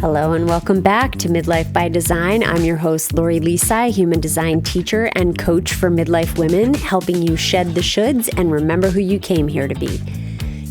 Hello and welcome back to Midlife by Design. I'm your host, Lori Lisai, human design teacher and coach for midlife women, helping you shed the shoulds and remember who you came here to be.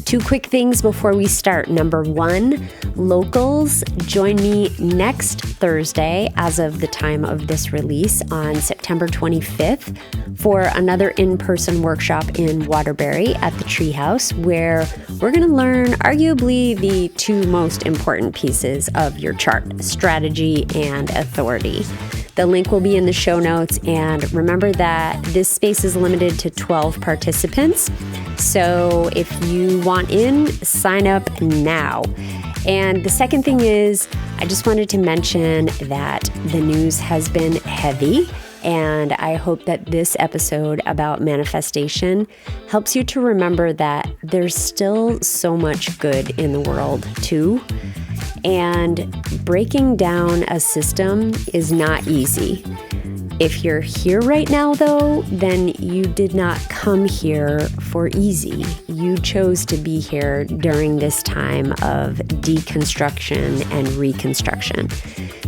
Two quick things before we start. Number one, locals, join me next Thursday, as of the time of this release, on September 25th for another in-person workshop in Waterbury at the Treehouse, where we're going to learn arguably the two most important pieces of your chart, strategy and authority. The link will be in the show notes, and remember that this space is limited to 12 participants. So if you want in, sign up now. And the second thing is, I just wanted to mention that the news has been heavy, and I hope that this episode about manifestation helps you to remember that there's still so much good in the world too. And breaking down a system is not easy. If you're here right now, though, then you did not come here for easy. You chose to be here during this time of deconstruction and reconstruction.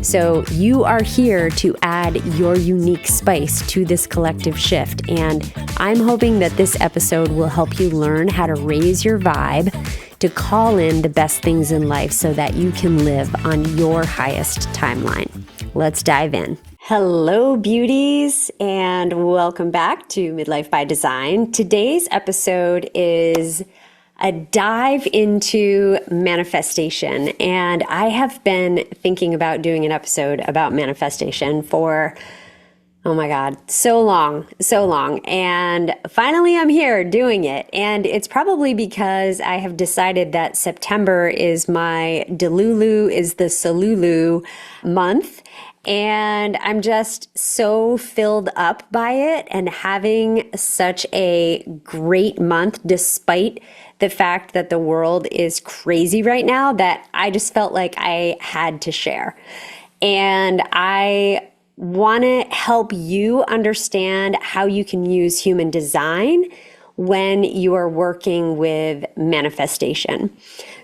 So you are here to add your unique spice to this collective shift. And I'm hoping that this episode will help you learn how to raise your vibe, to call in the best things in life so that you can live on your highest timeline. Let's dive in. Hello, beauties, and welcome back to Midlife by Design. Today's episode is a dive into manifestation, and I have been thinking about doing an episode about manifestation for, oh my God, so long. And finally I'm here doing it. And it's probably because I have decided that September is my Delulu is the Salulu month. And I'm just so filled up by it and having such a great month, despite the fact that the world is crazy right now, that I just felt like I had to share. And I want to help you understand how you can use human design when you are working with manifestation.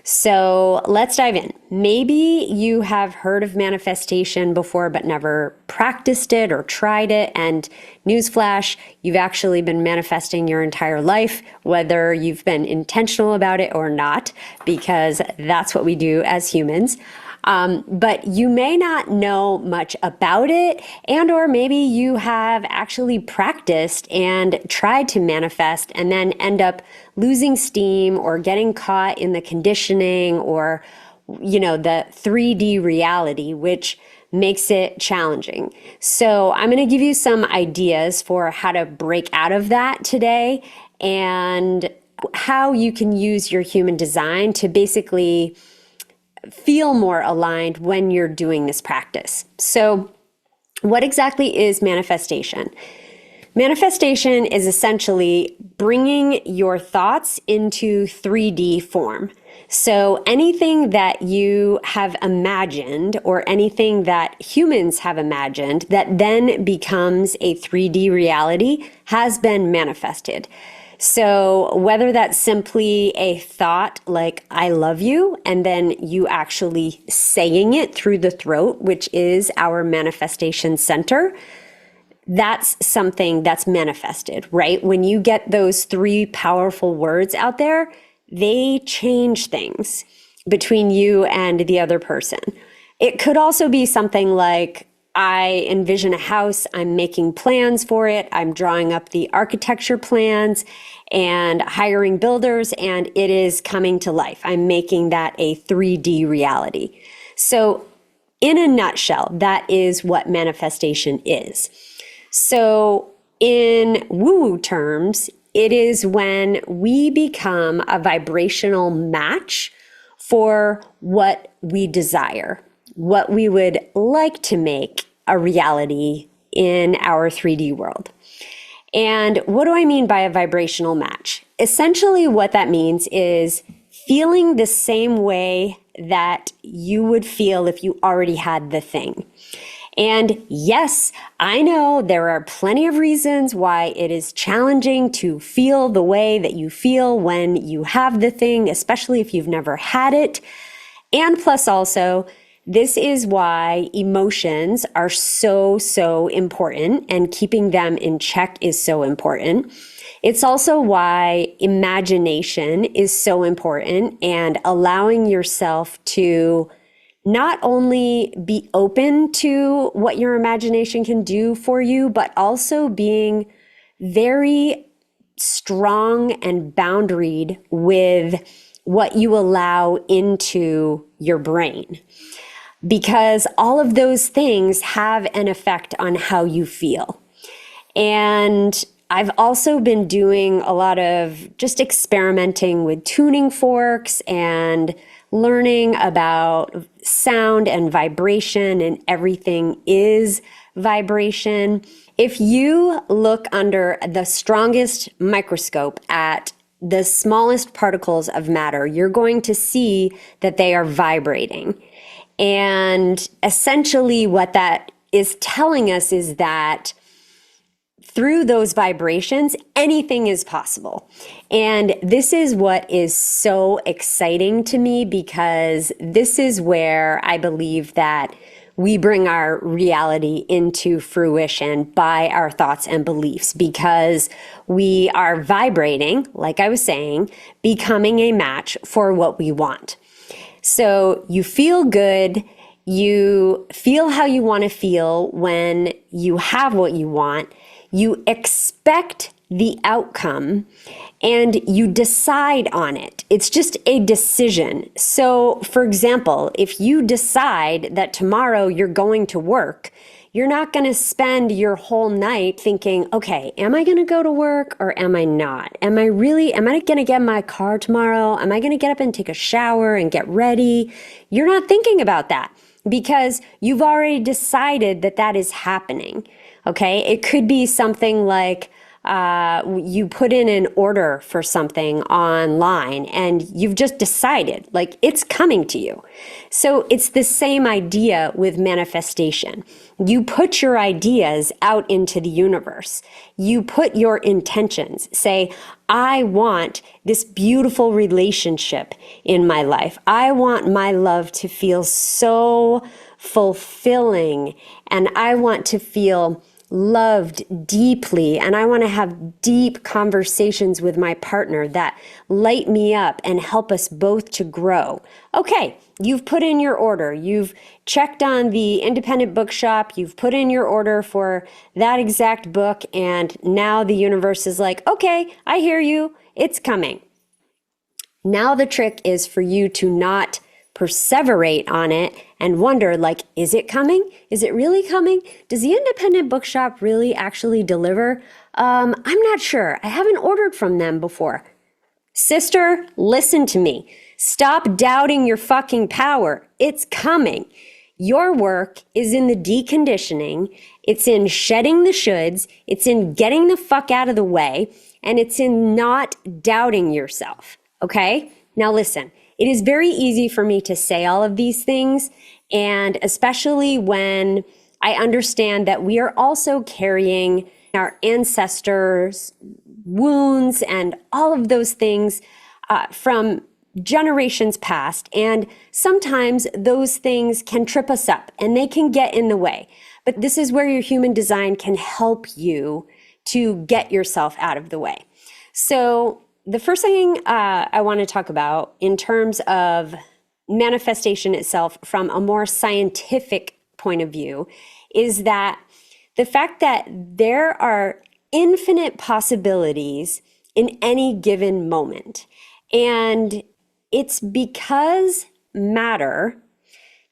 So let's dive in. Maybe you have heard of manifestation before but never practiced it or tried it. And newsflash, you've actually been manifesting your entire life, whether you've been intentional about it or not, because that's what we do as humans. But you may not know much about it, and or maybe you have actually practiced and tried to manifest and then end up losing steam or getting caught in the conditioning or, the 3D reality, which makes it challenging. So I'm going to give you some ideas for how to break out of that today and how you can use your human design to basically feel more aligned when you're doing this practice. So what exactly is manifestation? Manifestation is essentially bringing your thoughts into 3D form. So anything that you have imagined or anything that humans have imagined that then becomes a 3D reality has been manifested. So whether that's simply a thought like, I love you, and then you actually saying it through the throat, which is our manifestation center, that's something that's manifested, right? When you get those three powerful words out there, they change things between you and the other person. It could also be something like, I envision a house, I'm making plans for it, I'm drawing up the architecture plans and hiring builders, and it is coming to life. I'm making that a 3D reality. So in a nutshell, that is what manifestation is. So in woo-woo terms, it is when we become a vibrational match for what we desire, what we would like to make a reality in our 3D world. And what do I mean by a vibrational match? Essentially, what that means is feeling the same way that you would feel if you already had the thing. And yes, I know there are plenty of reasons why it is challenging to feel the way that you feel when you have the thing, especially if you've never had it. And plus also, This is why emotions are so, so important, and keeping them in check is so important. It's also why imagination is so important, and allowing yourself to not only be open to what your imagination can do for you, but also being very strong and boundaried with what you allow into your brain. Because all of those things have an effect on how you feel. And I've also been doing a lot of just experimenting with tuning forks and learning about sound and vibration, and everything is vibration. If you look under the strongest microscope at the smallest particles of matter, you're going to see that they are vibrating. And essentially what that is telling us is that through those vibrations, anything is possible. And this is what is so exciting to me, because this is where I believe that we bring our reality into fruition by our thoughts and beliefs, because we are vibrating, like I was saying, becoming a match for what we want. So you feel good, you feel how you want to feel when you have what you want, you expect the outcome, and you decide on it. It's just a decision. So, for example, if you decide that tomorrow you're going to work, you're not going to spend your whole night thinking, okay, am I going to go to work or am I not? Am I going to get in my car tomorrow? Am I going to get up and take a shower and get ready? You're not thinking about that, because you've already decided that that is happening. Okay, it could be something like you put in an order for something online and you've just decided, like, it's coming to you. So it's the same idea with manifestation. You put your ideas out into the universe. You put your intentions. Say, I want this beautiful relationship in my life. I want my love to feel so fulfilling, and I want to feel loved deeply, and I want to have deep conversations with my partner that light me up and help us both to grow. Okay, you've put in your order. You've checked on the independent bookshop. You've put in your order for that exact book, and now the universe is like, okay, I hear you. It's coming. Now the trick is for you to not perseverate on it and wonder, like, is it coming? Is it really coming? Does the independent bookshop really actually deliver? I'm not sure. I haven't ordered from them before. Sister, listen to me. Stop doubting your fucking power. It's coming. Your work is in the deconditioning. It's in shedding the shoulds. It's in getting the fuck out of the way. And it's in not doubting yourself. Okay? Now listen. It is very easy for me to say all of these things, and especially when I understand that we are also carrying our ancestors' wounds and all of those things from generations past. And sometimes those things can trip us up and they can get in the way. But this is where your human design can help you to get yourself out of the way. So the first thing I want to talk about in terms of manifestation itself from a more scientific point of view is that the fact that there are infinite possibilities in any given moment. And it's because matter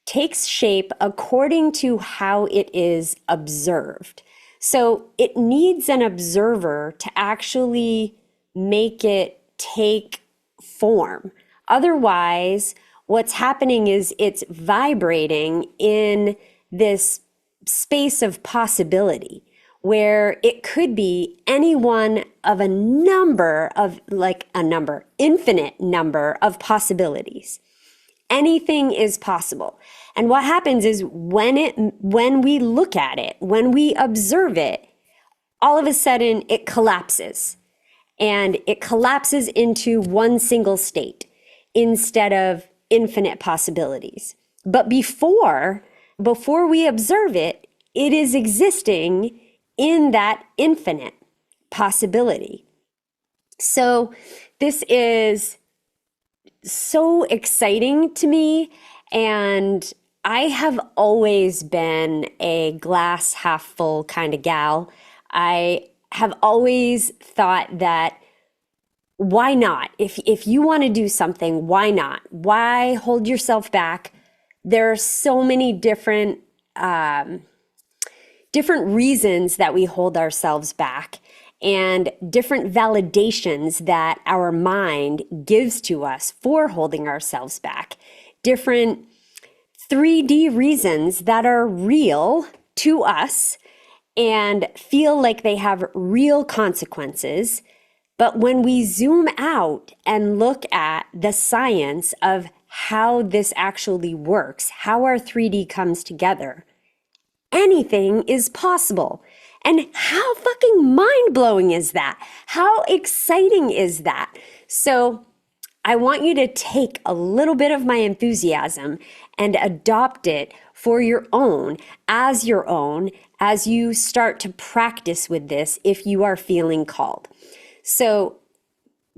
takes shape according to how it is observed. So it needs an observer to actually make it take form. Otherwise, what's happening is it's vibrating in this space of possibility where it could be any one of a number of, infinite number of possibilities. Anything is possible. And what happens is when we look at it, when we observe it, all of a sudden it collapses. And it collapses into one single state instead of infinite possibilities. But before we observe it, it is existing in that infinite possibility. So this is so exciting to me. And I have always been a glass half full kind of gal. I have always thought that why not? If you want to do something, why not? Why hold yourself back? There are so many different reasons that we hold ourselves back and different validations that our mind gives to us for holding ourselves back. Different 3D reasons that are real to us and feel like they have real consequences. But when we zoom out and look at the science of how this actually works, how our 3D comes together, anything is possible. And how fucking mind-blowing is that? How exciting is that? So I want you to take a little bit of my enthusiasm and adopt it for your own as you start to practice with this if you are feeling called. So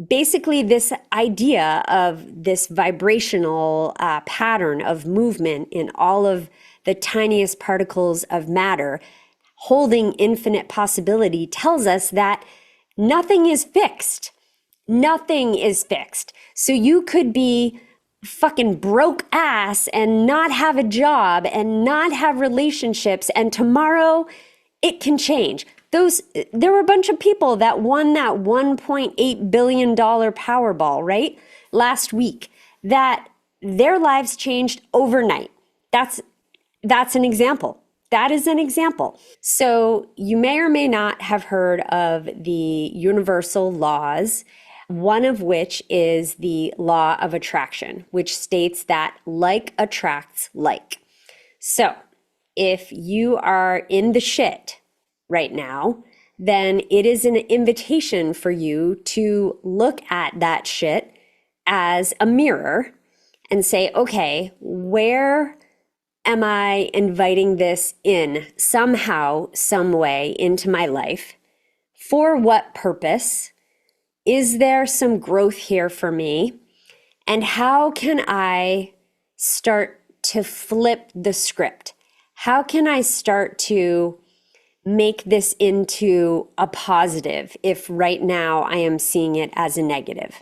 basically, this idea of this vibrational pattern of movement in all of the tiniest particles of matter holding infinite possibility tells us that nothing is fixed. Nothing is fixed. So you could be fucking broke ass and not have a job and not have relationships, and tomorrow it can change. There were a bunch of people that won that $1.8 billion Powerball, right? Last week, that their lives changed overnight. That's an example. That is an example. So you may or may not have heard of the universal laws, one of which is the law of attraction, which states that like attracts like. So if you are in the shit right now, then it is an invitation for you to look at that shit as a mirror and say, okay, where am I inviting this in somehow, some way into my life? For what purpose? Is there some growth here for me? And how can I start to flip the script? How can I start to make this into a positive if right now I am seeing it as a negative?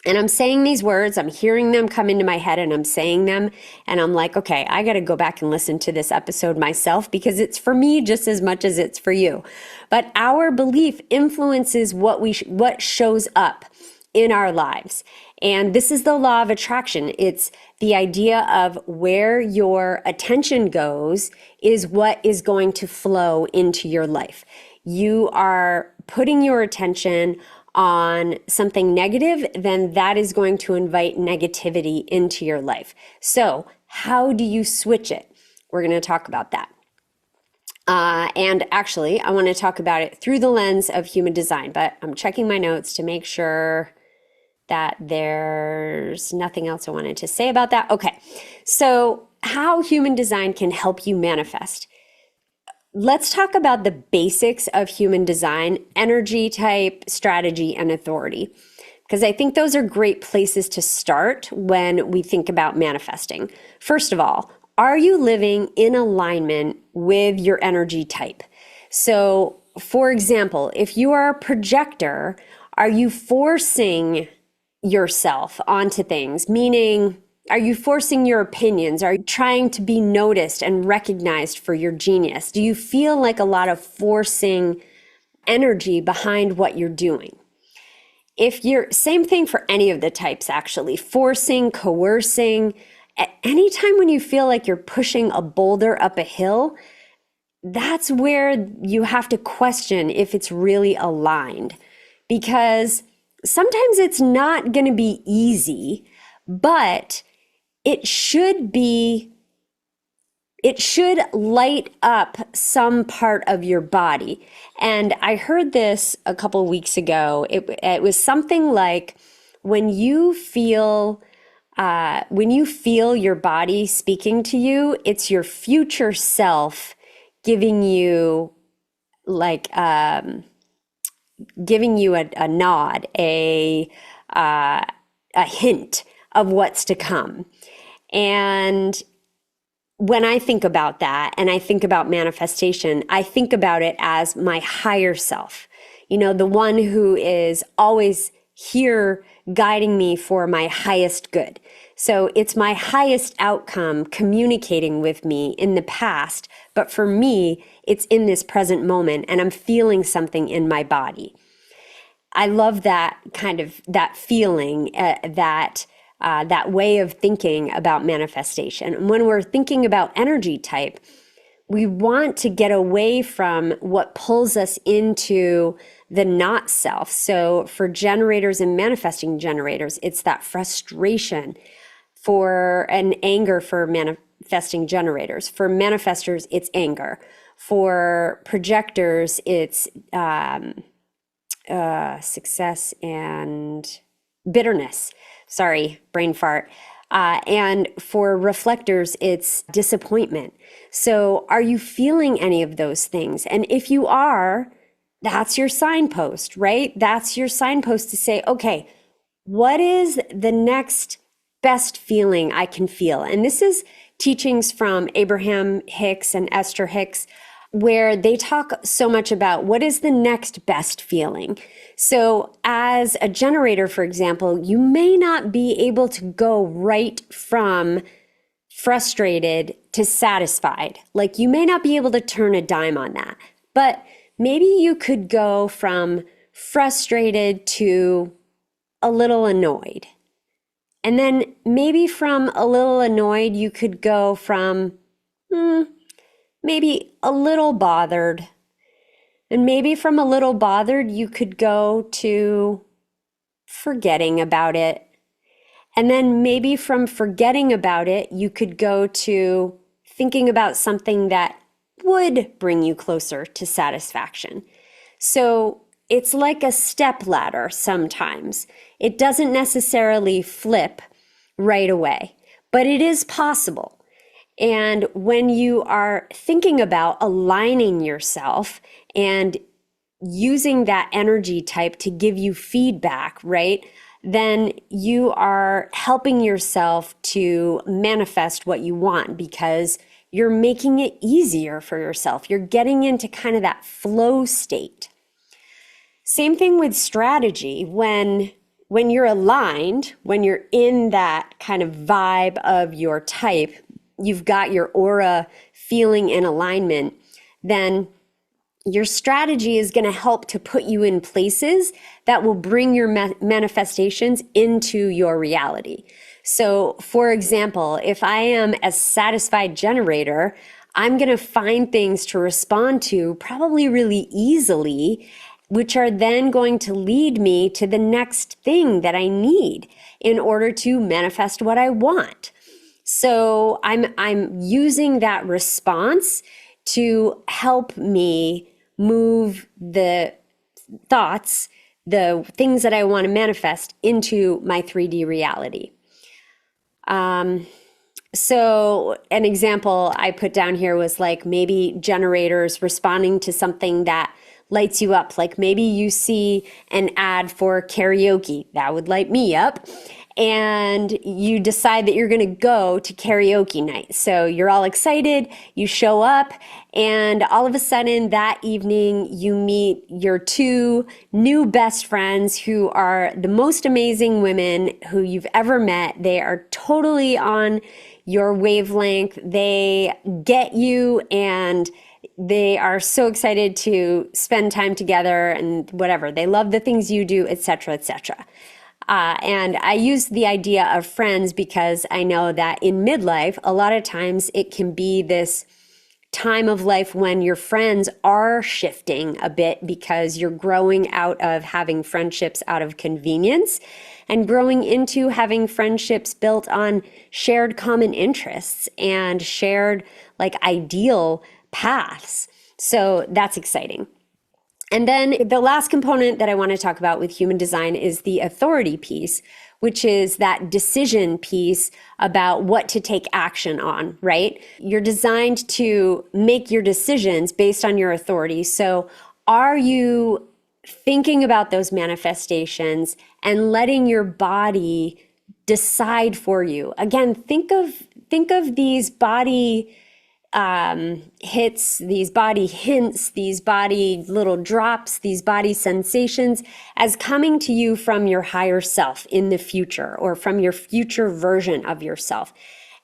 And I'm saying these words, I'm hearing them come into my head and I'm saying them. And I'm like, okay, I got to go back and listen to this episode myself because it's for me just as much as it's for you. But our belief influences what shows up in our lives. And this is the law of attraction. It's the idea of where your attention goes is what is going to flow into your life. You are putting your attention on something negative, then that is going to invite negativity into your life. So how do you switch it? We're going to talk about that. And actually, I want to talk about it through the lens of human design, but I'm checking my notes to make sure that there's nothing else I wanted to say about that. Okay, so how human design can help you manifest. Let's talk about the basics of human design: energy type, strategy, and authority. Because I think those are great places to start when we think about manifesting. First of all, are you living in alignment with your energy type? So, for example, if you are a projector, are you forcing yourself onto things? Meaning, are you forcing your opinions? Are you trying to be noticed and recognized for your genius? Do you feel like a lot of forcing energy behind what you're doing? If you're, same thing for any of the types actually, forcing, coercing, at any time when you feel like you're pushing a boulder up a hill, that's where you have to question if it's really aligned. Because sometimes it's not going to be easy, but it should light up some part of your body. And I heard this a couple of weeks ago. It was something like when you feel when you feel your body speaking to you, it's your future self giving you like giving you a nod, a hint of what's to come. And when I think about that and I think about manifestation, I think about it as my higher self, the one who is always here guiding me for my highest good. So it's my highest outcome communicating with me in the past, but for me, it's in this present moment and I'm feeling something in my body. I love that kind of that feeling, that way of thinking about manifestation. And when we're thinking about energy type, we want to get away from what pulls us into the not self. So for generators and manifesting generators, it's that frustration for an anger for manifesting generators. For manifestors, it's anger. For projectors, it's success and bitterness. Sorry, brain fart. And for reflectors, it's disappointment. So are you feeling any of those things? And if you are, that's your signpost, right? That's your signpost to say, okay, what is the next best feeling I can feel? And this is teachings from Abraham Hicks and Esther Hicks, where they talk so much about what is the next best feeling. So as a generator, for example, you may not be able to go right from frustrated to satisfied. Like you may not be able to turn a dime on that, but maybe you could go from frustrated to a little annoyed. And then maybe from a little annoyed, you could go from, maybe a little bothered. And maybe from a little bothered, you could go to forgetting about it. And then maybe from forgetting about it, you could go to thinking about something that would bring you closer to satisfaction. So it's like a step ladder sometimes. It doesn't necessarily flip right away, but it is possible. And when you are thinking about aligning yourself and using that energy type to give you feedback, right? Then you are helping yourself to manifest what you want because you're making it easier for yourself. You're getting into kind of that flow state. Same thing with strategy. When you're aligned, when you're in that kind of vibe of your type, you've got your aura feeling in alignment, then your strategy is going to help to put you in places that will bring your manifestations into your reality. So, for example, if I am a satisfied generator, I'm going to find things to respond to probably really easily, which are then going to lead me to the next thing that I need in order to manifest what I want. So I'm using that response to help me move the thoughts, the things that I want to manifest into my 3D reality. So an example I put down here was like maybe generators responding to something that lights you up. Like maybe you see an ad for karaoke, that would light me up. And you decide that you're going to go to karaoke night. So you're all excited, you show up, and all of a sudden that evening you meet your two new best friends who are the most amazing women who you've ever met. They are totally on your wavelength. They get you and they are so excited to spend time together and whatever. They love the things you do, etc., etc. And I use the idea of friends because I know that in midlife, a lot of times it can be this time of life when your friends are shifting a bit because you're growing out of having friendships out of convenience and growing into having friendships built on shared common interests and shared like ideal paths. So that's exciting. And then the last component that I want to talk about with human design is the authority piece, which is that decision piece about what to take action on, right? You're designed to make your decisions based on your authority. So are you thinking about those manifestations and letting your body decide for you? Again, think of these body hits, these body hints, these body little drops, these body sensations as coming to you from your higher self in the future or from your future version of yourself.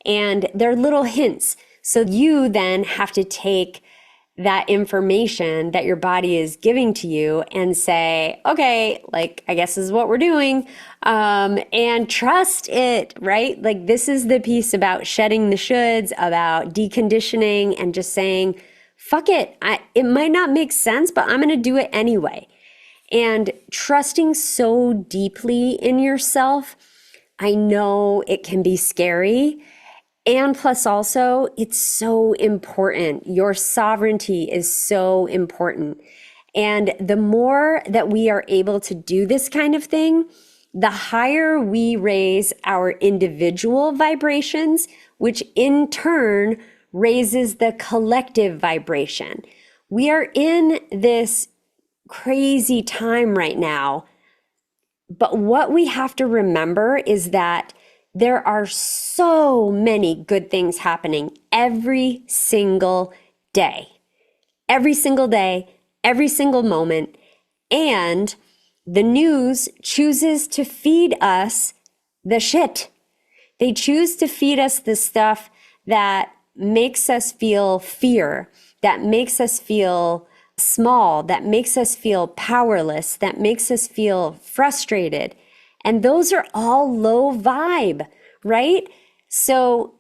And they're little hints. So you then have to take that information that your body is giving to you and say, okay, like, I guess this is what we're doing, and trust it, right? Like, this is the piece about shedding the shoulds, about deconditioning, and just saying, fuck it. It might not make sense, but I'm going to do it anyway. And trusting so deeply in yourself, I know it can be scary. And plus also, it's so important. Your sovereignty is so important. And the more that we are able to do this kind of thing, the higher we raise our individual vibrations, which in turn raises the collective vibration. We are in this crazy time right now. But what we have to remember is that there are so many good things happening every single day, every single moment. And the news chooses to feed us the shit. They choose to feed us the stuff that makes us feel fear, that makes us feel small, that makes us feel powerless, that makes us feel frustrated. And those are all low vibe, right? So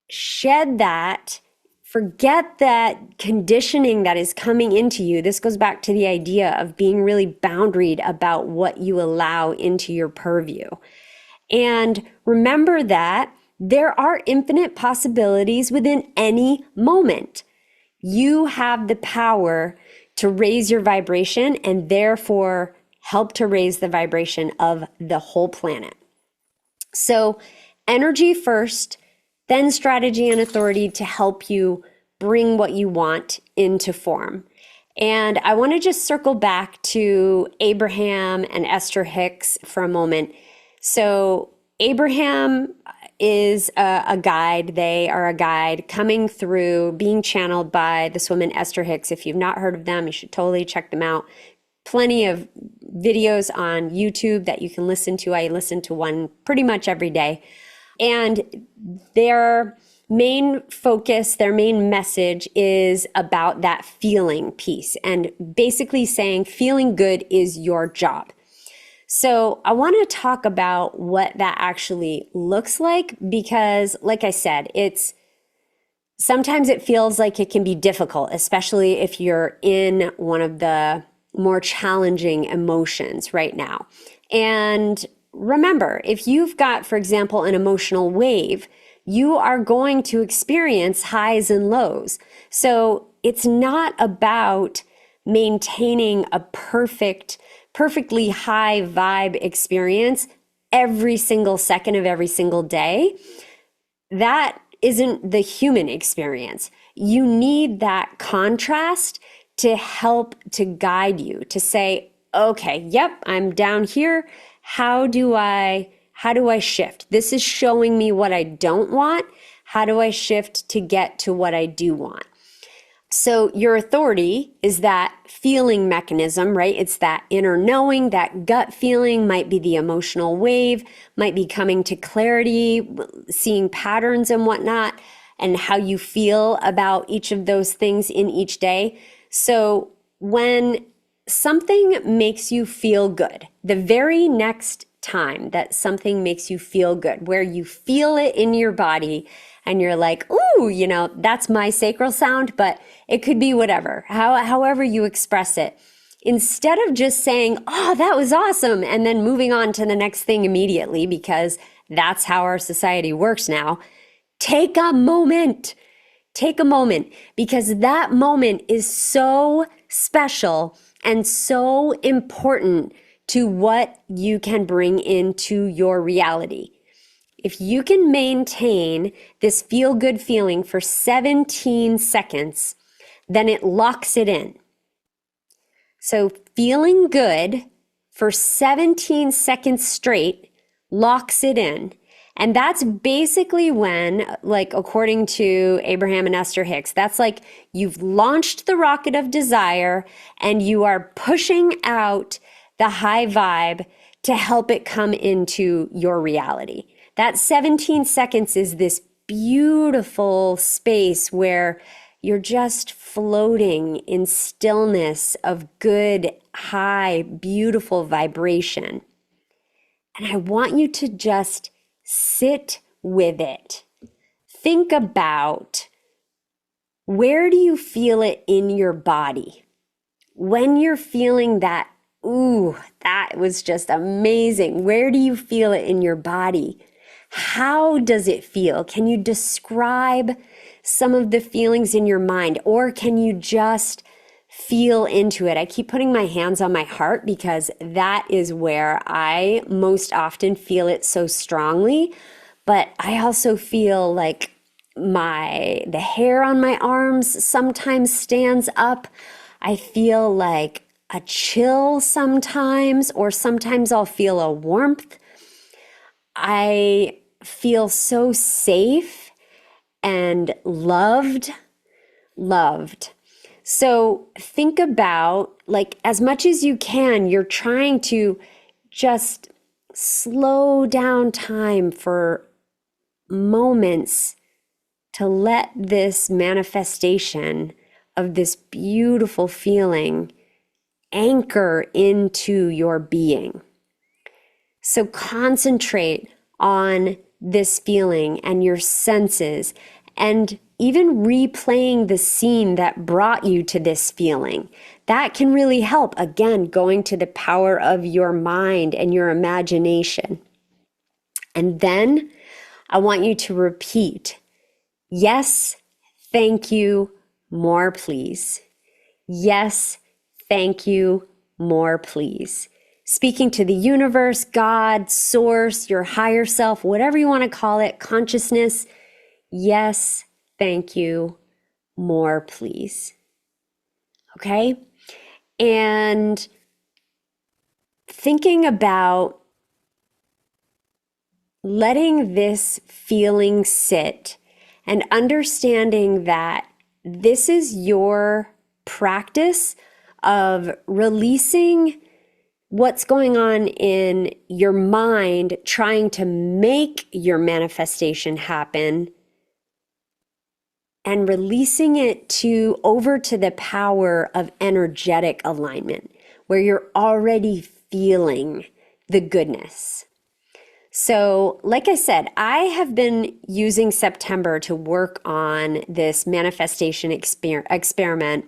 shed that, forget that conditioning that is coming into you. This goes back to the idea of being really boundaried about what you allow into your purview. And remember that there are infinite possibilities within any moment. You have the power to raise your vibration and therefore help to raise the vibration of the whole planet. So energy first, then strategy and authority to help you bring what you want into form. And I want to just circle back to Abraham and Esther Hicks for a moment. So Abraham is a guide. They are a guide coming through, being channeled by this woman, Esther Hicks. If you've not heard of them, you should totally check them out. Plenty of videos on YouTube that you can listen to. I listen to one pretty much every day. And their main focus, their main message is about that feeling piece and basically saying feeling good is your job. So I want to talk about what that actually looks like because, like I said, sometimes it feels like it can be difficult, especially if you're in one of the more challenging emotions right now. And remember, if you've got, for example, an emotional wave, you are going to experience highs and lows. So it's not about maintaining a perfectly high vibe experience every single second of every single day. That isn't the human experience. You need that contrast to help to guide you to say, okay, yep, I'm down here. How do I shift? This is showing me what I don't want. How do I shift to get to what I do want? So your authority is that feeling mechanism, right? It's that inner knowing, that gut feeling, might be the emotional wave, might be coming to clarity, seeing patterns and whatnot, and how you feel about each of those things in each day. So when something makes you feel good, the very next time that something makes you feel good, where you feel it in your body and you're like, ooh, that's my sacral sound, but it could be whatever, however you express it. Instead of just saying, oh, that was awesome, and then moving on to the next thing immediately, because that's how our society works now, take a moment. Take a moment, because that moment is so special and so important to what you can bring into your reality. If you can maintain this feel-good feeling for 17 seconds, then it locks it in. So feeling good for 17 seconds straight locks it in. And that's basically when, like, according to Abraham and Esther Hicks, that's like you've launched the rocket of desire and you are pushing out the high vibe to help it come into your reality. That 17 seconds is this beautiful space where you're just floating in stillness of good, high, beautiful vibration. And I want you to just sit with it. Think about, where do you feel it in your body? When you're feeling that, ooh, that was just amazing. Where do you feel it in your body? How does it feel? Can you describe some of the feelings in your mind, or can you just feel into it? I keep putting my hands on my heart because that is where I most often feel it so strongly. But I also feel like the hair on my arms sometimes stands up. I feel like a chill sometimes, or sometimes I'll feel a warmth. I feel so safe and loved. So think about, like, as much as you can, you're trying to just slow down time for moments to let this manifestation of this beautiful feeling anchor into your being. So concentrate on this feeling and your senses, and even replaying the scene that brought you to this feeling. That can really help. Again, going to the power of your mind and your imagination. And then I want you to repeat, yes, thank you, more please. Yes, thank you, more please. Speaking to the universe, God, source, your higher self, whatever you want to call it, consciousness. Yes, thank you, more please. Okay? And thinking about letting this feeling sit and understanding that this is your practice of releasing what's going on in your mind, trying to make your manifestation happen, and releasing it over to the power of energetic alignment, where you're already feeling the goodness. So, like I said, I have been using September to work on this manifestation experiment.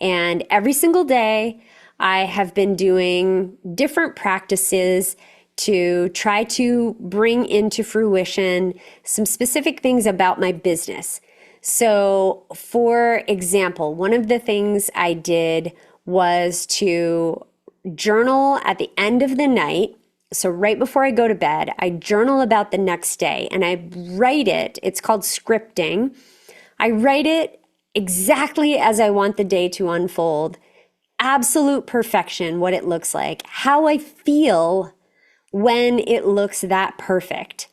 And every single day, I have been doing different practices to try to bring into fruition some specific things about my business. So, for example, one of the things I did was to journal at the end of the night. So right before I go to bed, I journal about the next day and I write it. It's called scripting. I write it exactly as I want the day to unfold. Absolute perfection, what it looks like, how I feel when it looks that perfect.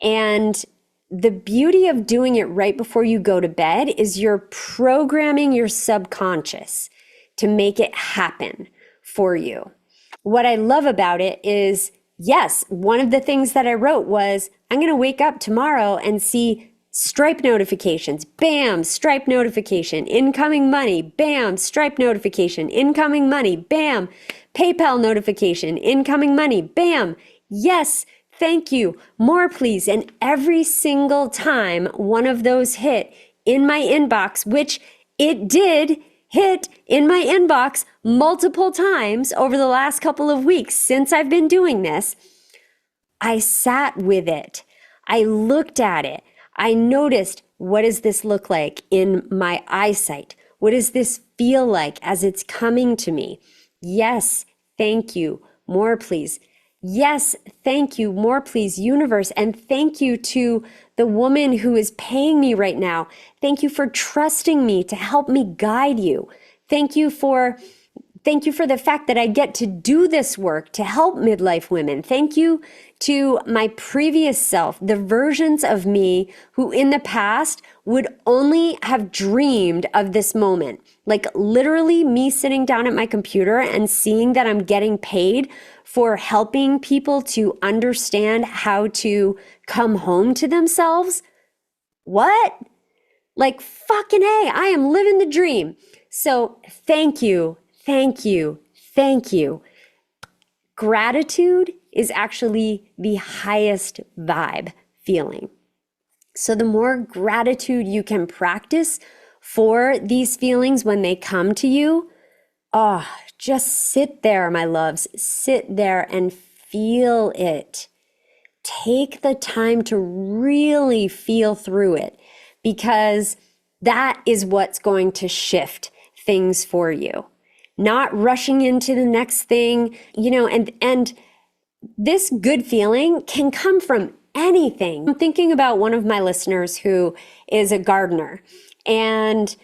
And the beauty of doing it right before you go to bed is you're programming your subconscious to make it happen for you. What I love about it is, yes, one of the things that I wrote was, I'm going to wake up tomorrow and see Stripe notifications. Bam, Stripe notification, incoming money. Bam, Stripe notification, incoming money. Bam, PayPal notification, incoming money. Bam, yes, thank you, more please. And every single time one of those hit in my inbox, which it did hit in my inbox multiple times over the last couple of weeks since I've been doing this, I sat with it. I looked at it. I noticed, what does this look like in my eyesight? What does this feel like as it's coming to me? Yes, thank you, more please. Yes, thank you, more please, universe. And thank you to the woman who is paying me right now. Thank you for trusting me to help me guide you. Thank you for the fact that I get to do this work to help midlife women. Thank you to my previous self, the versions of me who in the past would only have dreamed of this moment. Like literally me sitting down at my computer and seeing that I'm getting paid for helping people to understand how to come home to themselves. What? Like fucking A, I am living the dream. So thank you. Thank you. Thank you. Gratitude is actually the highest vibe feeling. So the more gratitude you can practice for these feelings when they come to you, just sit there, my loves. Sit there and feel it. Take the time to really feel through it, because that is what's going to shift things for you. Not rushing into the next thing, and this good feeling can come from anything. I'm thinking about one of my listeners who is a gardener, and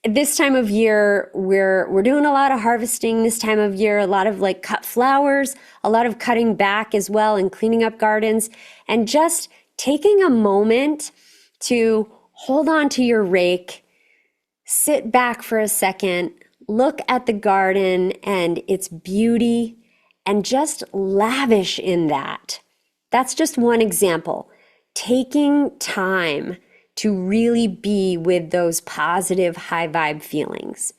this time of year, we're doing a lot of harvesting this time of year, a lot of like cut flowers, a lot of cutting back as well and cleaning up gardens, and just taking a moment to hold on to your rake, sit back for a second, look at the garden and its beauty, and just lavish in that. That's just one example. Taking time to really be with those positive high vibe feelings.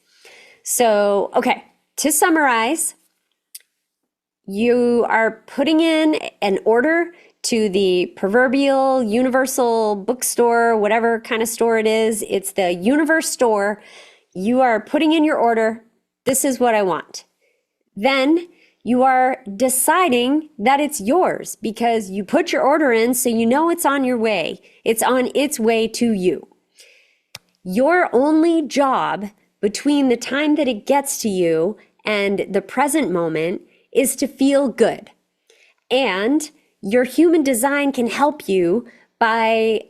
So, okay, to summarize, you are putting in an order to the proverbial universal bookstore, whatever kind of store it is. It's the universe store. You are putting in your order. This is what I want. Then you are deciding that it's yours because you put your order in, so you know it's on your way. It's on its way to you. Your only job between the time that it gets to you and the present moment is to feel good. And your human design can help you by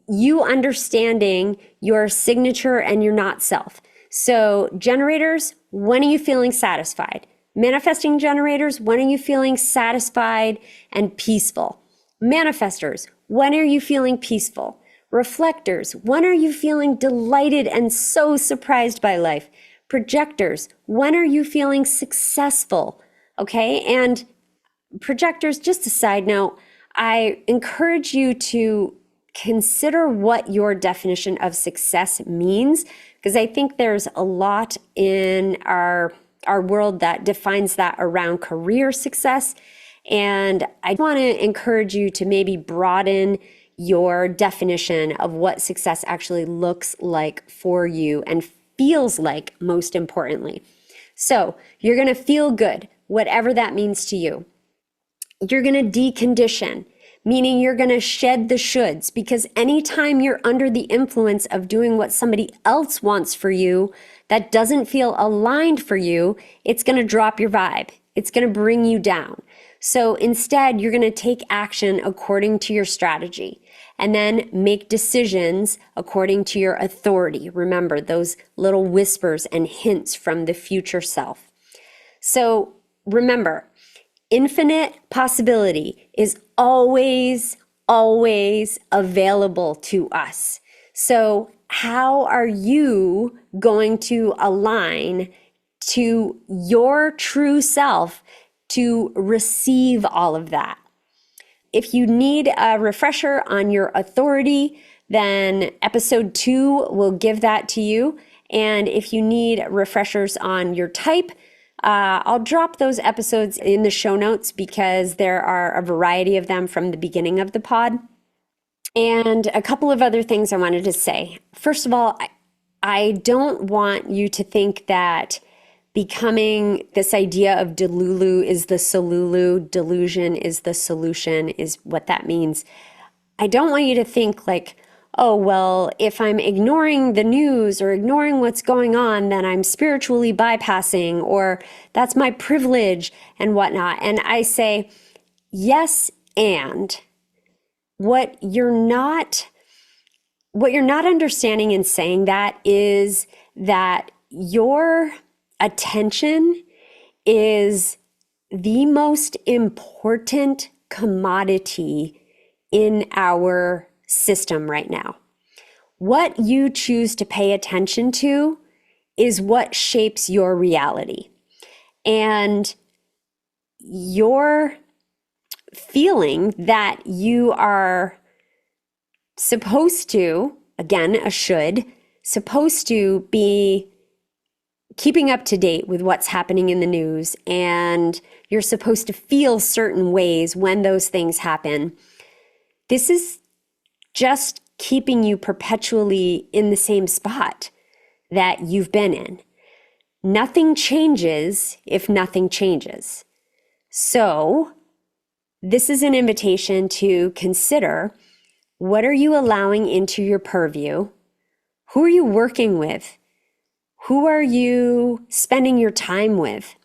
you understanding your signature and your not self. So generators, when are you feeling satisfied? Manifesting generators, when are you feeling satisfied and peaceful? Manifestors, when are you feeling peaceful? Reflectors, when are you feeling delighted and so surprised by life? Projectors, when are you feeling successful? Okay, and projectors, just a side note, I encourage you to consider what your definition of success means, because I think there's a lot in our world that defines that around career success. And I want to encourage you to maybe broaden your definition of what success actually looks like for you and feels like, most importantly. So you're going to feel good, whatever that means to you. You're going to decondition, meaning you're going to shed the shoulds, because anytime you're under the influence of doing what somebody else wants for you that doesn't feel aligned for you, it's going to drop your vibe. It's going to bring you down. So instead, you're going to take action according to your strategy and then make decisions according to your authority. Remember those little whispers and hints from the future self. So remember, infinite possibility is always, always available to us. So how are you going to align to your true self to receive all of that? If you need a refresher on your authority, then episode 2 will give that to you. And if you need refreshers on your type, I'll drop those episodes in the show notes because there are a variety of them from the beginning of the pod. And a couple of other things I wanted to say. First of all, I don't want you to think that becoming this idea of delulu is the solulu, delusion is the solution, is what that means. I don't want you to think like, oh, well, if I'm ignoring the news or ignoring what's going on, then I'm spiritually bypassing, or that's my privilege and whatnot. And I say, yes, and what you're not understanding in saying that is that your attention is the most important commodity in our system right now. What you choose to pay attention to is what shapes your reality. And your feeling that you are supposed to, again, supposed to be keeping up to date with what's happening in the news, and you're supposed to feel certain ways when those things happen. This is just keeping you perpetually in the same spot that you've been in. Nothing changes if nothing changes. So this is an invitation to consider, what are you allowing into your purview? Who are you working with? Who are you spending your time with?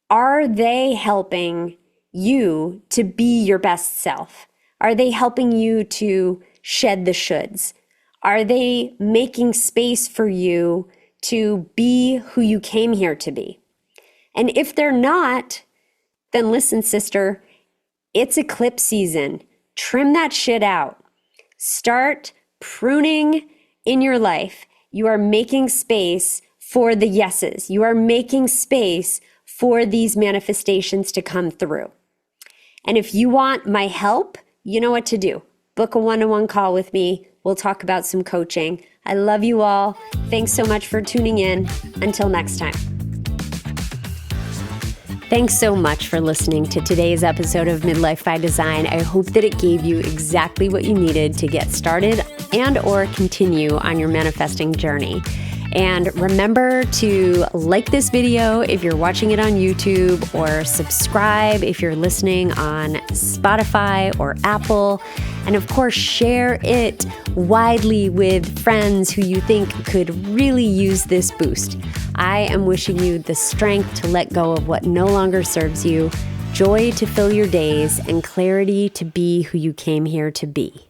Are they helping you to be your best self? Are they helping you to shed the shoulds? Are they making space for you to be who you came here to be? And if they're not, then listen, sister, it's eclipse season. Trim that shit out. Start pruning in your life. You are making space for the yeses. You are making space for these manifestations to come through. And if you want my help, you know what to do. Book a one-on-one call with me. We'll talk about some coaching. I love you all. Thanks so much for tuning in. Until next time. Thanks so much for listening to today's episode of Midlife by Design. I hope that it gave you exactly what you needed to get started and or continue on your manifesting journey. And remember to like this video if you're watching it on YouTube, or subscribe if you're listening on Spotify or Apple. And of course, share it widely with friends who you think could really use this boost. I am wishing you the strength to let go of what no longer serves you, joy to fill your days, and clarity to be who you came here to be.